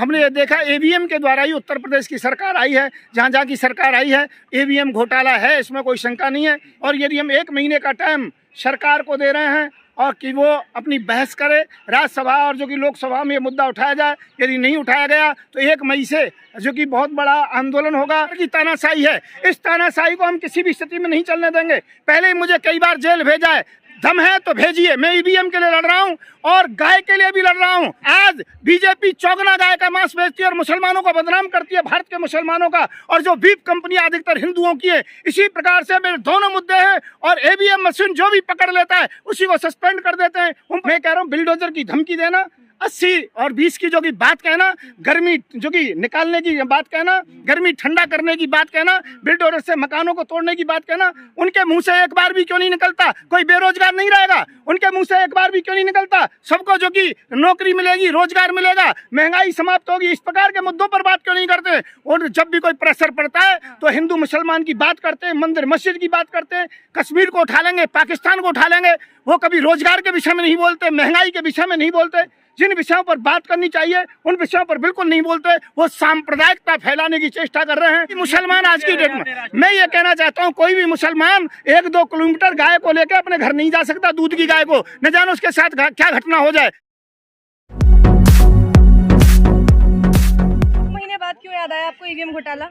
हमने ये देखा ईवीएम के द्वारा ही उत्तर प्रदेश की सरकार आई है। जहाँ जहाँ की सरकार आई है ईवीएम घोटाला है, इसमें कोई शंका नहीं है। और यदि हम 1 महीने का टाइम सरकार को दे रहे हैं और कि वो अपनी बहस करे राज्यसभा और जो कि लोकसभा में ये मुद्दा उठाया जाए, यदि नहीं उठाया गया तो 1 मई से जो कि बहुत बड़ा आंदोलन होगा। कि तानाशाही है, इस तानाशाही को हम किसी भी स्थिति में नहीं चलने देंगे। पहले ही मुझे कई बार जेल भेजा है, दम है तो भेजिए। मैं ईवीएम के लिए लड़ रहा हूं और गाय के लिए भी लड़ रहा हूं। आज बीजेपी चौगना गाय का मांस बेचती है और मुसलमानों को बदनाम करती है, भारत के मुसलमानों का, और जो बीफ कंपनियां अधिकतर हिंदुओं की है। इसी प्रकार से मेरे दोनों मुद्दे हैं और ईवीएम मशीन जो भी पकड़ लेता है उसी को सस्पेंड कर देते हैं। मैं कह रहा हूँ बिल्डोजर की धमकी देना, 80 और 20 की जो की बात कहना, गर्मी जो की निकालने की बात कहना, गर्मी ठंडा करने की बात कहना, बिल्डोजर से मकानों को तोड़ने की बात कहना, उनके मुंह से एक बार भी क्यों नहीं निकलता? कोई बेरोजगार नहीं रहेगा, उनके मुंह से एक बार भी क्यों नहीं निकलता? सबको जो की नौकरी मिलेगी, रोजगार मिलेगा, महंगाई समाप्त होगी, इस प्रकार के मुद्दों पर बात क्यों नहीं करते? और जब भी कोई प्रेशर पड़ता है तो हिंदू मुसलमान की बात करते हैं, मंदिर मस्जिद की बात करते हैं, कश्मीर को उठा लेंगे, पाकिस्तान को उठा लेंगे। वो कभी रोजगार के विषय में नहीं बोलते, महंगाई के विषय में नहीं बोलते। जिन विषयों पर बात करनी चाहिए उन विषयों पर बिल्कुल नहीं बोलते। वो सांप्रदायिकता फैलाने की चेष्टा कर रहे हैं। मुसलमान आज की डेट में, मैं ये कहना चाहता हूँ, कोई भी मुसलमान 1-2 किलोमीटर गाय को लेकर अपने घर नहीं जा सकता, दूध की गाय को, न जाने उसके साथ क्या घटना हो जाए। महीने बाद क्यों याद आया आपको ईवीएम घोटाला?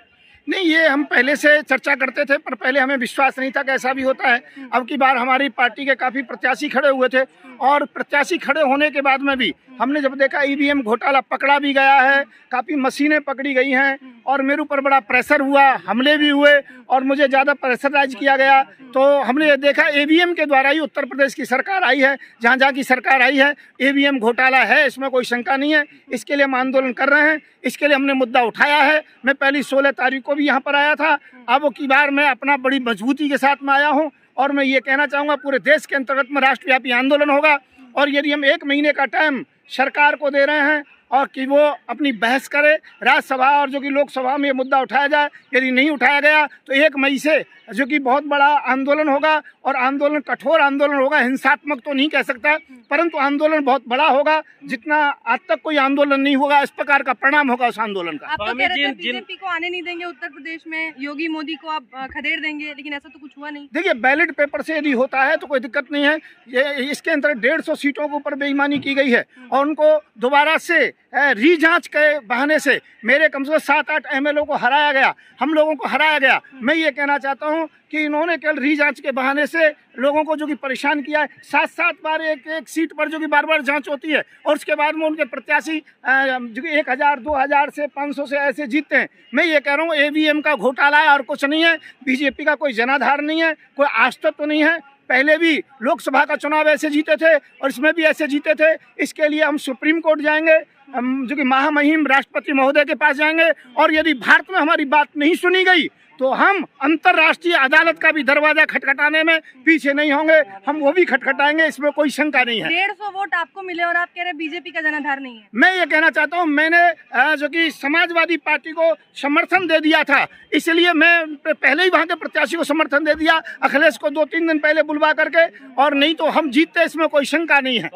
नहीं, ये हम पहले से चर्चा करते थे, पर पहले हमें विश्वास नहीं था कि ऐसा भी होता है। अब की बार हमारी पार्टी के काफ़ी प्रत्याशी खड़े हुए थे और प्रत्याशी खड़े होने के बाद में भी हमने जब देखा ईवीएम घोटाला पकड़ा भी गया है, काफ़ी मशीनें पकड़ी गई हैं और मेरे ऊपर बड़ा प्रेशर हुआ, हमले भी हुए और मुझे ज़्यादा प्रेशराइज किया गया। तो हमने ये देखा ईवीएम के द्वारा ही उत्तर प्रदेश की सरकार आई है। जहाँ जहाँ की सरकार आई है ईवीएम घोटाला है, इसमें कोई शंका नहीं है। इसके लिए हम आंदोलन कर रहे हैं, इसके लिए हमने मुद्दा उठाया है। मैं पहली 16 तारीख को भी यहाँ पर आया था, अब की बार मैं अपना बड़ी मजबूती के साथ में आया हूँ और मैं ये कहना चाहूँगा पूरे देश के अंतर्गत में राष्ट्रव्यापी आंदोलन होगा। और यदि हम 1 महीने का टाइम सरकार को दे रहे हैं और कि वो अपनी बहस करे राज्यसभा और जो कि लोकसभा में ये मुद्दा उठाया जाए, यदि नहीं उठाया गया तो 1 मई से जो कि बहुत बड़ा आंदोलन होगा और आंदोलन कठोर आंदोलन होगा। हिंसात्मक तो नहीं कह सकता, परंतु आंदोलन बहुत बड़ा होगा। जितना आज तक कोई आंदोलन नहीं होगा, इस प्रकार का परिणाम होगा उस आंदोलन का। आप तो कह रहे थे बीजेपी को आने नहीं देंगे उत्तर प्रदेश में, योगी मोदी को आप खदेड़ देंगे, लेकिन ऐसा तो कुछ हुआ नहीं। देखिए, बैलेट पेपर से यदि होता है तो कोई दिक्कत नहीं है। ये इसके अंदर 150 सीटों के ऊपर बेईमानी की गई है और उनको दोबारा से रीजांच के बहाने से मेरे कम से कम 7-8 MLA को हराया गया, हम लोगों को हराया गया। मैं ये कहना चाहता हूँ कि इन्होंने केवल रीजांच के बहाने से लोगों को जो कि परेशान किया है। 7-7 बार एक सीट पर जो कि बार जांच होती है और उसके बाद में उनके प्रत्याशी जो कि 1000, 2000 से 500 से ऐसे जीतते हैं। मैं ये कह रहा हूँ ईवीएम का घोटाला है और कुछ नहीं है। बीजेपी का कोई जनाधार नहीं है, कोई आस्तित्व नहीं है। पहले भी लोकसभा का चुनाव ऐसे जीते थे और इसमें भी ऐसे जीते थे। इसके लिए हम सुप्रीम कोर्ट जाएंगे, हम जो कि महामहिम राष्ट्रपति महोदय के पास जाएंगे और यदि भारत में हमारी बात नहीं सुनी गई तो हम अंतर्राष्ट्रीय अदालत का भी दरवाजा खटखटाने में पीछे नहीं होंगे, हम वो भी खटखटाएंगे, इसमें कोई शंका नहीं है। 150 वोट आपको मिले और आप कह रहे बीजेपी का जनाधार नहीं है। मैं ये कहना चाहता हूँ, मैंने जो कि समाजवादी पार्टी को समर्थन दे दिया था, इसलिए मैं पहले ही वहाँ के प्रत्याशी को समर्थन दे दिया, अखिलेश को 2-3 दिन पहले बुलवा करके, और नहीं तो हम जीतते, इसमें कोई शंका नहीं है।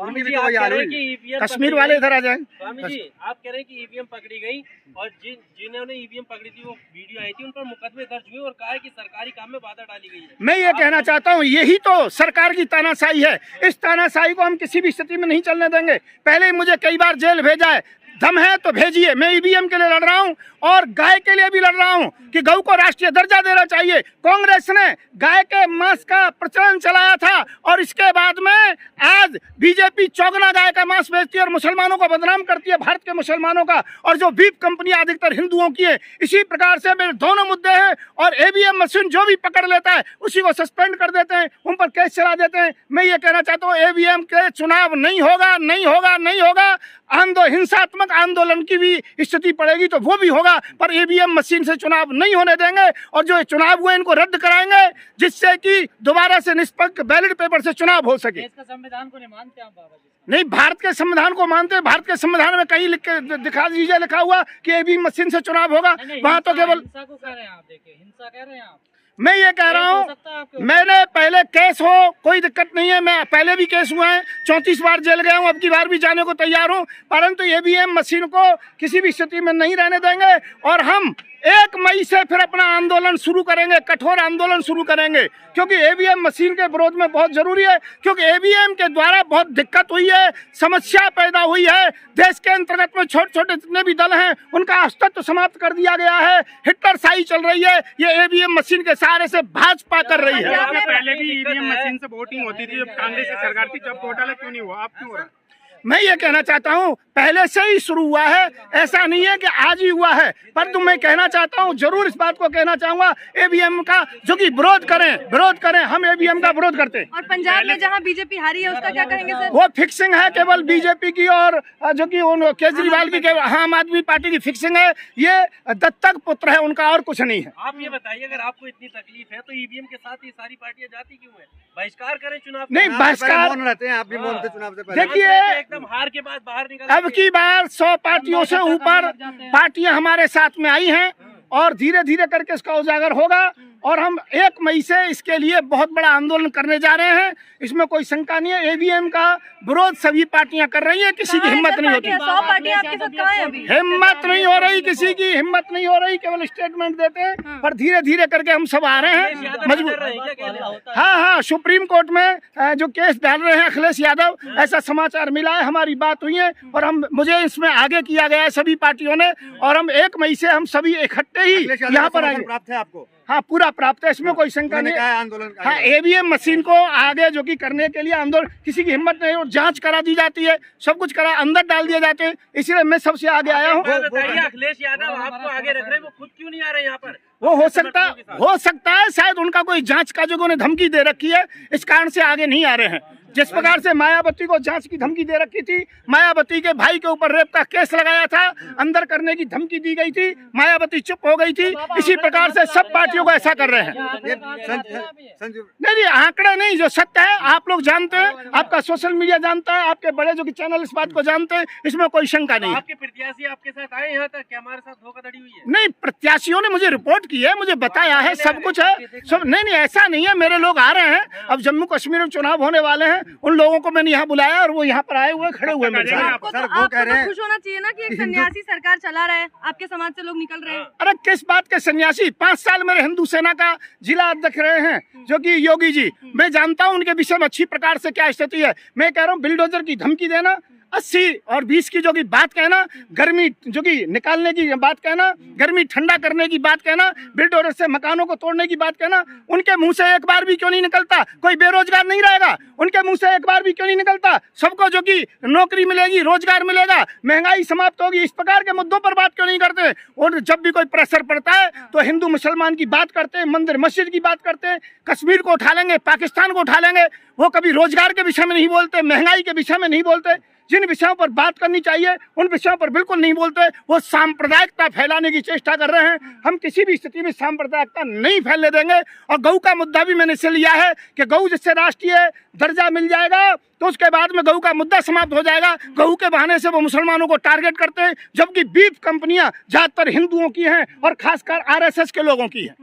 कश्मीर वाले इधर आ जाए। स्वामी जी, आप कह रहे हैं कि ईवीएम पकड़ी गई और जिन्होंने ईवीएम पकड़ी थी वो वीडियो आई थी, उन पर मुकदमे दर्ज हुए और कहा है कि सरकारी काम में बाधा डाली गई है। मैं ये कहना चाहता हूँ, यही तो सरकार की तानाशाही है। इस तानाशाही को हम किसी भी स्थिति में नहीं चलने देंगे। पहले ही मुझे कई बार जेल भेजा है, दम है तो भेजिए। मैं ईवीएम के लिए लड़ रहा हूँ और गाय के लिए भी लड़ रहा हूँ कि गौ को राष्ट्रीय दर्जा देना चाहिए। कांग्रेस ने गाय के मांस का प्रचलन चलाया था और इसके बाद में आज बीजेपी चौगना गाय का मांस बेचती है और मुसलमानों को बदनाम करती है, भारत के मुसलमानों का, और जो बीफ कंपनियां अधिकतर हिंदुओं की है। इसी प्रकार से मेरे दोनों मुद्दे हैं और ईवीएम मशीन जो भी पकड़ लेता है उसी को सस्पेंड कर देते हैं, उन पर केस चला देते हैं। मैं ये कहना चाहता हूँ, ईवीएम के चुनाव नहीं होगा, नहीं होगा, नहीं होगा। हिंसात्मक आंदोलन की भी स्थिति पड़ेगी तो वो भी होगा, पर ईवीएम मशीन से चुनाव नहीं होने देंगे और जो चुनाव हुए इनको रद्द कराएंगे, जिससे कि दोबारा से निष्पक्ष बैलेट पेपर से चुनाव हो सके। इसका संविधान को नहीं मानते आप बाबा जी? नहीं, भारत के संविधान को मानते हैं। भारत के संविधान में कहीं लिख के दिखा दीजिए, लिखा हुआ कि ईवीएम मशीन से चुनाव होगा। वहाँ तो केवल हिंसा को कह रहे हैं आप, देखिए हिंसा कह रहे हैं आप। मैं ये कह रहा हूँ, मैंने पहले केस हो कोई दिक्कत नहीं है, मैं पहले भी केस हुआ है, 34 बार जेल गया हूँ, अब की बार भी जाने को तैयार हूँ, परंतु ईवीएम मशीन को किसी भी स्थिति में नहीं रहने देंगे। और हम 1 मई से फिर अपना आंदोलन शुरू करेंगे, कठोर आंदोलन शुरू करेंगे, क्योंकि ईवीएम मशीन के विरोध में बहुत जरूरी है, क्योंकि ईवीएम के द्वारा बहुत दिक्कत हुई है, समस्या पैदा हुई है। देश के अंतर्गत में छोटे छोटे जितने भी दल हैं उनका अस्तित्व समाप्त कर दिया गया है, हिटलरशाही चल रही है, ये ईवीएम मशीन के सहारे से भाजपा कर रही है। पहले भी ईवीएम मशीन से वोटिंग होती थी, जब कांग्रेस की सरकार थी, जब घोटाला क्यों नहीं हुआ, आप क्यों हो रहा है? मैं ये कहना चाहता हूँ पहले से ही शुरू हुआ है, ऐसा नहीं है कि आज ही हुआ है, परंतु मैं कहना चाहता हूँ, जरूर इस बात को कहना चाहूंगा, ईवीएम का जो कि विरोध करें, हम ईवीएम का विरोध करते हैं। और पंजाब में जहां बीजेपी हारी है उसका क्या कहेंगे सर? वो फिक्सिंग है केवल बीजेपी की, और जो कि केजरीवाल की, आम आदमी पार्टी की फिक्सिंग है, ये दत्तक पुत्र है उनका, और कुछ नहीं है। आप ये बताइए, अगर आपको इतनी तकलीफ है तो ईवीएम के साथ ये सारी पार्टियां जाती क्यों है? बहिष्कार करें चुनाव? नहीं, बहिष्कार रहते हैं, आप भी मौन थे चुनाव से पहले। देखिए, एकदम हार के बाद बाहर निकल, अब की बार 100 पार्टियों से ऊपर पार्टियां हमारे साथ में आई हैं, और धीरे धीरे करके इसका उजागर होगा, और हम 1 मई से इसके लिए बहुत बड़ा आंदोलन करने जा रहे हैं, इसमें कोई शंका नहीं है। ईवीएम का विरोध सभी पार्टियां कर रही हैं, किसी की हिम्मत नहीं होती। 100 पार्टियां आपके साथ कहाँ हैं अभी? हिम्मत नहीं हो रही, किसी की हिम्मत नहीं हो रही, केवल स्टेटमेंट देते हैं, पर धीरे धीरे करके हम सब आ रहे हैं मजबूत। हाँ, सुप्रीम कोर्ट में जो केस डाल रहे हैं अखिलेश यादव, ऐसा समाचार मिला है, हमारी बात हुई है, और मुझे इसमें आगे किया गया है सभी पार्टियों ने, और हम 1 मई से हम सभी इकट्ठे ही यहाँ पर आएंगे। प्राप्त है आपको? हाँ, पूरा प्राप्त है, इसमें कोई शंका नहीं है। आंदोलन, हाँ, ईवीएम मशीन को आगे जो कि करने के लिए आंदोलन, किसी की हिम्मत नहीं, और जांच करा दी जाती है, सब कुछ करा, अंदर डाल दिए जाते हैं, इसलिए मैं सबसे आगे आया हूँ। अखिलेश यादव आपको आगे रख रहे हैं, वो खुद क्यों नहीं आ रहे यहाँ पर? वो हो सकता है शायद उनका कोई जांच का जो उन्हें धमकी दे रखी है, इस कारण से आगे नहीं आ रहे हैं। जिस प्रकार से मायावती को जांच की धमकी दे रखी थी, मायावती के भाई के ऊपर रेप का केस लगाया था, अंदर करने की धमकी दी गई थी, मायावती चुप हो गई थी, इसी प्रकार से सब पार्टियों को ऐसा कर रहे हैं। नहीं, आंकड़े नहीं, जो सत्य है आप लोग जानते हैं, आपका सोशल मीडिया जानता है, आपके बड़े जो कि चैनल इस बात को जानते हैं, इसमें कोई शंका नहीं है। आपके प्रत्याशी आपके साथ आए यहाँ तक, क्या हमारे साथ धोखाधड़ी हुई है? नहीं, प्रत्याशियों ने मुझे रिपोर्ट की है, मुझे बताया है, सब कुछ है, सब नहीं, ऐसा नहीं है, मेरे लोग आ रहे हैं, अब जम्मू कश्मीर में चुनाव होने वाले हैं, उन लोगों को मैंने यहाँ बुलाया, और वो यहाँ पर आए हुए खड़े हुए मेरे साथ। आपको तो खुश होना चाहिए ना कि एक सन्यासी सरकार चला रहा है, आपके समाज से लोग निकल रहे हैं। अरे किस बात के सन्यासी, 5 साल मेरे हिंदू सेना का जिला अध्यक्ष रहे हैं जो कि योगी जी, मैं जानता हूँ उनके विषय में अच्छी प्रकार से क्या स्थिति है। मैं कह रहा हूँ बिल्डोजर की धमकी देना, 80 और 20 की जो की बात कहना, गर्मी जो की निकालने की बात कहना, गर्मी ठंडा करने की बात कहना, बिल्डोजर से मकानों को तोड़ने की बात कहना, उनके मुंह से एक बार भी क्यों नहीं निकलता? कोई बेरोजगार नहीं रहेगा, उनके मुंह से एक बार भी क्यों नहीं निकलता? सबको जो की नौकरी मिलेगी, रोजगार मिलेगा, महंगाई समाप्त होगी, इस प्रकार के मुद्दों पर बात क्यों नहीं करते? और जब भी कोई प्रेशर पड़ता है तो हिंदू मुसलमान की बात करते हैं, मंदिर मस्जिद की बात करते हैं, कश्मीर को उठा लेंगे, पाकिस्तान को उठा लेंगे। वो कभी रोजगार के विषय में नहीं बोलते, महंगाई के विषय में नहीं बोलते, जिन विषयों पर बात करनी चाहिए उन विषयों पर बिल्कुल नहीं बोलते। वो सांप्रदायिकता फैलाने की चेष्टा कर रहे हैं। हम किसी भी स्थिति में सांप्रदायिकता नहीं फैलने देंगे। और गऊ का मुद्दा भी मैंने इसे लिया है कि गऊ जिससे राष्ट्रीय दर्जा मिल जाएगा तो उसके बाद में गऊ का मुद्दा समाप्त हो जाएगा। गऊ के बहाने से वो मुसलमानों को टारगेट करते हैं, जबकि बीफ कंपनियां ज्यादातर हिंदुओं की हैं और खासकर आरएसएस के लोगों की है।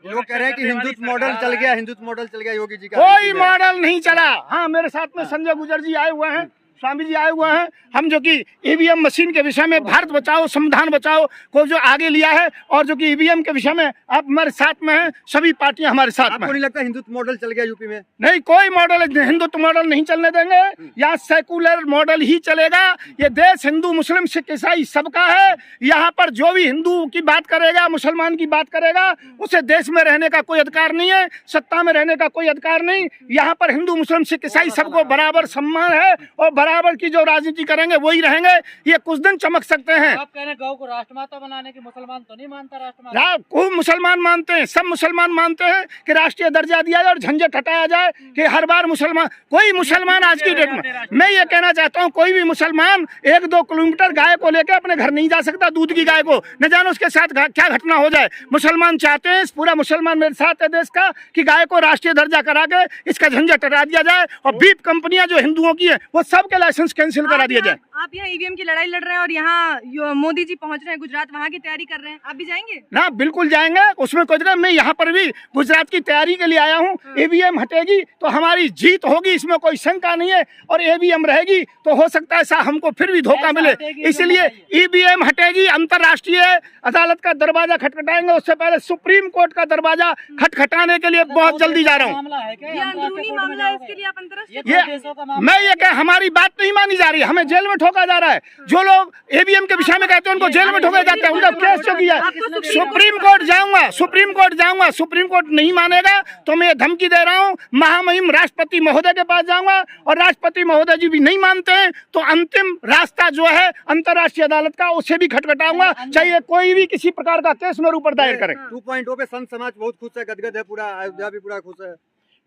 लोग कह रहे हैं कि हिंदुत्व मॉडल चल गया, हिंदुत्व मॉडल चल गया योगी जी का। कोई मॉडल नहीं चला। हाँ, मेरे साथ में संजय गुजर जी आए हुए हैं, स्वामी जी आए हुए हैं। हम जो कि ईवीएम मशीन के विषय में भारत बचाओ संविधान बचाओ को जो आगे लिया है और जो कि ईवीएम के विषय में आप हमारे साथ में हैं, सभी पार्टियां हमारे साथ में। आपको नहीं लगता हिंदुत्व मॉडल चल गया यूपी में? नहीं, कोई मॉडल हिंदुत्व मॉडल नहीं चलने देंगे। यहाँ सेकुलर मॉडल ही चलेगा। ये देश हिंदू मुस्लिम सिख ईसाई सबका है। यहाँ पर जो भी हिंदू की बात करेगा, मुसलमान की बात करेगा, उसे देश में रहने का कोई अधिकार नहीं है, सत्ता में रहने का कोई अधिकार नहीं। यहाँ पर हिंदू मुस्लिम सिख ईसाई सबको बराबर सम्मान है और बराबर की जो राजनीति करेंगे वही रहेंगे। ये कुछ दिन चमक सकते हैं। आप कह रहे हैं गौ को राष्ट्रमाता बनाने की, मुसलमान तो नहीं मानता राष्ट्रमाता? खूब मुसलमान मानते हैं, सब मुसलमान मानते हैं कि राष्ट्रीय दर्जा दिया जाए और झंझट हटाया जाए कि हर बार मुसलमान, कोई मुसलमान आज की डेट में, मैं ये कहना चाहता हूँ, कोई भी मुसलमान 1-2 किलोमीटर गाय को लेकर अपने घर नहीं जा सकता, दूध की गाय को, न जानो उसके साथ क्या घटना हो जाए। मुसलमान चाहते हैं, पूरा मुसलमान मेरे साथ है देश का, कि गाय को राष्ट्रीय दर्जा करा के इसका झंझट हटा दिया जाए और बीफ कंपनियां जो हिंदुओं की है वो सब सबके लाइसेंस कैंसिल करा दिए जाए। आप यहाँ ईवीएम की लड़ाई लड़ रहे हैं और यहाँ मोदी जी पहुंच रहे हैं गुजरात, वहाँ की तैयारी कर रहे हैं, आप भी जाएंगे? ना, बिल्कुल जाएंगे, उसमें कोई दिक्कत। मैं यहाँ पर भी गुजरात की तैयारी के लिए आया हूँ। ईवीएम हटेगी तो हमारी जीत होगी, इसमें कोई शंका नहीं है। और ईवीएम रहेगी तो हो सकता है हमको फिर भी धोखा मिले, इसलिए ईवीएम हटेगी। अंतर्राष्ट्रीय अदालत का दरवाजा खटखटाएंगे, उससे पहले सुप्रीम कोर्ट का दरवाजा खटखटाने के लिए बहुत जल्दी जा रहा हूँ। मामला है क्या ये अंदरूनी मामला है, इसके लिए आप अंतर्राष्ट्रीय मैं ये कह, हमारी बात नहीं मानी जा रही, हमें जेल में ठोका जा रहा है। जो लोग ईवीएम के विषय में कहते हैं उनको जेल में ठोका जाता है, उनका केस जो किया है। सुप्रीम कोर्ट जाऊंगा, सुप्रीम कोर्ट नहीं मानेगा तो मैं ये धमकी दे रहा हूँ, महामहिम राष्ट्रपति महोदय के पास जाऊंगा, और राष्ट्रपति महोदय जी भी नहीं मानते हैं तो अंतिम रास्ता जो है अंतर्राष्ट्रीय अदालत का, उसे भी खटखटाऊंगा, चाहे कोई भी किसी प्रकार का केस मेरे ऊपर दायर करे। 2.0 पे संत समाज बहुत खुश है, गदगद है, पूरा अयोध्या भी पूरा खुश है।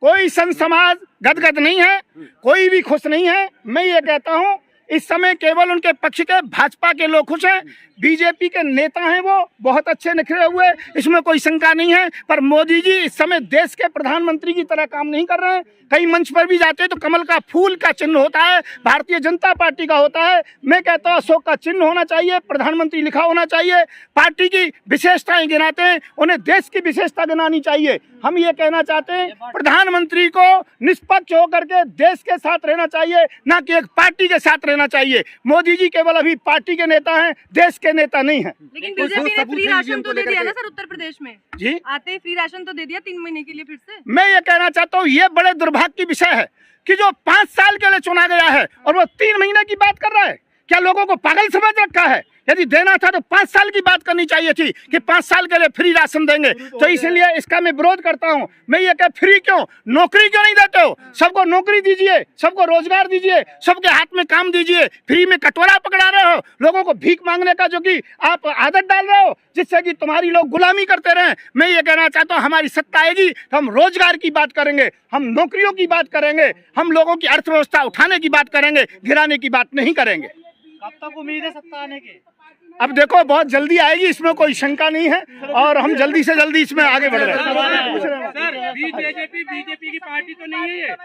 कोई संत समाज गदगद नहीं है, कोई भी खुश नहीं है। मैं ये कहता हूँ इस समय केवल उनके पक्ष के भाजपा के लोग खुश हैं, बीजेपी के नेता हैं वो बहुत अच्छे निखरे हुए, इसमें कोई शंका नहीं है। पर मोदी जी इस समय देश के प्रधानमंत्री की तरह काम नहीं कर रहे हैं। कई मंच पर भी जाते हैं तो कमल का फूल का चिन्ह होता है, भारतीय जनता पार्टी का होता है। मैं कहता हूँ अशोक का चिन्ह होना चाहिए, प्रधानमंत्री लिखा होना चाहिए। पार्टी की विशेषताएं गिनाते हैं, उन्हें देश की विशेषता गिनानी चाहिए। हम ये कहना चाहते हैं प्रधानमंत्री को निष्पक्ष होकर के देश के साथ रहना चाहिए, ना कि एक पार्टी के साथ रहना चाहिए। मोदी जी केवल अभी पार्टी के नेता हैं, देश के नेता नहीं है। लेकिन बीजेपी ने फ्री राशन तो दे दिया ना सर उत्तर प्रदेश में, जी आते ही फ्री राशन तो दे दिया 3 महीने के लिए फिर से। मैं ये कहना चाहता हूँ ये बड़े दुर्भाग्य की विषय है कि जो 5 साल के लिए चुना गया है और वो 3 महीने की बात कर रहा है। क्या लोगों को पागल समझ रखा है? यदि देना था तो 5 साल की बात करनी चाहिए थी कि 5 साल के लिए फ्री राशन देंगे। तो इसलिए इसका मैं विरोध करता हूं। मैं ये कह, फ्री क्यों, नौकरी क्यों नहीं देते हो? सबको नौकरी दीजिए, सबको रोजगार दीजिए, सबके हाथ में काम दीजिए। फ्री में कटोरा पकड़ा रहे हो, लोगों को भीख मांगने का जो कि आप आदत डाल रहे हो, जिससे कि तुम्हारी लोग गुलामी करते रहे। मैं ये कहना चाहता हूँ हमारी सत्ता आएगी तो हम रोजगार की बात करेंगे, हम नौकरियों की बात करेंगे, हम लोगों की अर्थव्यवस्था उठाने की बात करेंगे, गिराने की बात नहीं करेंगे। कब तक उम्मीद है सत्ता आने की? अब देखो बहुत जल्दी आएगी, इसमें कोई शंका नहीं है, और हम जल्दी से जल्दी इसमें आगे बढ़ रहे हैं। सर बीजेपी की पार्टी तो नहीं है ये?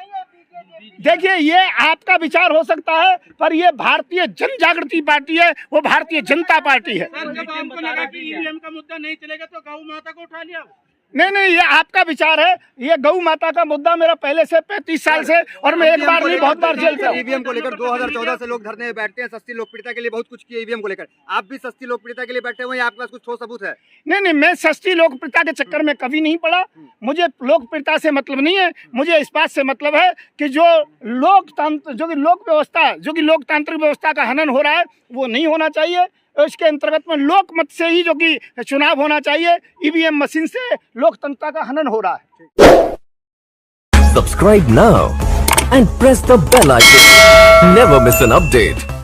देखिए ये आपका विचार हो सकता है, पर ये भारतीय जन जागृति पार्टी है, वो भारतीय जनता पार्टी है। सर जब आपको लगा कि ईवीएम का मुद्दा नहीं चलेगा तो गौ माता को उठा लिया? नहीं, ये आपका विचार है। ये गौ माता का मुद्दा मेरा पहले से 35 साल से, और मैं एक बार नहीं बहुत बार जेल से। ईवीएम को लेकर 2014 से लोग धरने में बैठते हैं, सस्ती लोकप्रियता के लिए बहुत कुछ किया ईवीएम को लेकर। आप भी सस्ती लोकप्रियता के लिए बैठे हुए हैं, आपके पास कुछ ठोस सबूत है? नहीं, मैं सस्ती लोकप्रियता के चक्कर में कभी नहीं पड़ा। मुझे लोकप्रियता से मतलब नहीं है, मुझे इस बात से मतलब है कि जो लोकतंत्र, जो कि लोक व्यवस्था, जो कि लोकतांत्रिक व्यवस्था का हनन हो रहा है, वो नहीं होना चाहिए। इसके अंतर्गत में लोकमत से ही जो कि चुनाव होना चाहिए। ईवीएम मशीन से लोकतंत्र का हनन हो रहा है। Subscribe now and press the bell icon. Never miss an update.